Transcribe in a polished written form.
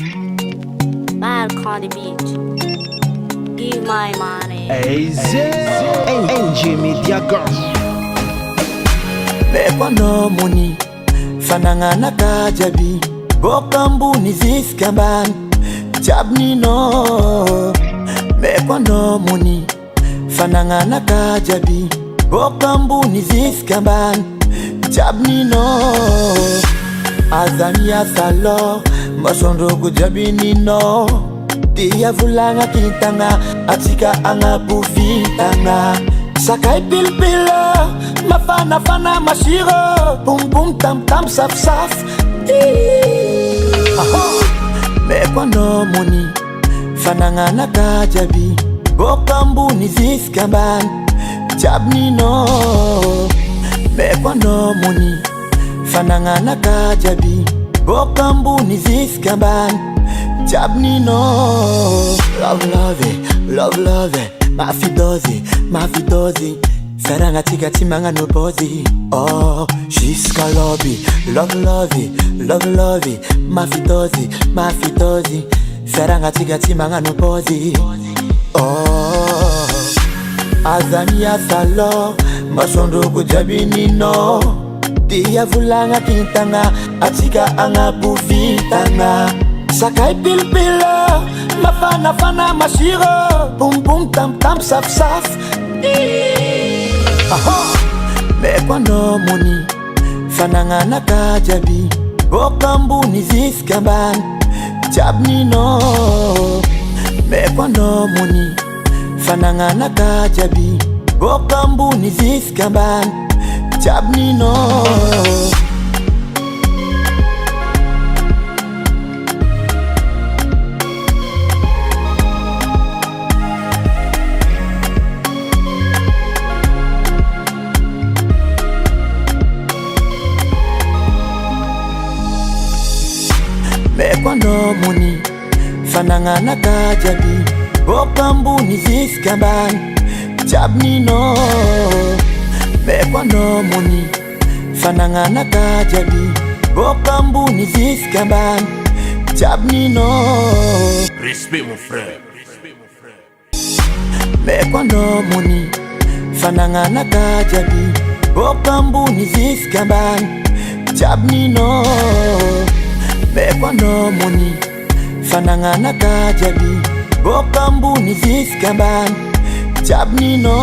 Bad on the beach. Give my money. And Jimmy Diagon. Mepa no money, fanangana kajabi. Bokambu ni ziskamban, jabni no. Mepa no money, fanangana kajabi. Bokambu ni ziskamban, jabni no. Azania salo, masondo kujabini no. Dia vulanga kitanga, atika anga bufitanga. Sakai pilpila, mafana fana mashiro. Bum bum tam tam saf saf. Mekwa no money, fanangana kajabi. Bokambu ni ziskamban, jabni no. Mekwa no money, fanangana kajabi. Bokambu ni ziskamban, jabni no. Love love, mafidozi. Saranga tika timanga no pozi. Oh, she's kalobi. Love, mafidozi. Saranga tika timanga no pozi. Oh, azania salo, masondo kujabini no. Dia vulanga kintanga, atika anga bufitanga. Sakai pilpila, mafana fana mashiro. Bum bum tam tam saf saf. Mekwa no money, fanangana kajabi. Bokambu ni ziskamban, jabni no. Mekwa no money, fanangana kajabi. Bokambu ni ziskamban, jabni no. Mekwa no money, fanangana kajabi. Bokambu ni ziskamban, jabni no. Mekwa no money, fanangana kajabi. Bokambu ni ziskamban, jabni no. Respect mon frère. Mekwa no money, fanangana kajabi. Bokambu ni ziskamban, jabni no. Mekwa no money, fanangana kajabi. Bokambu ni ziskamban, jabni no.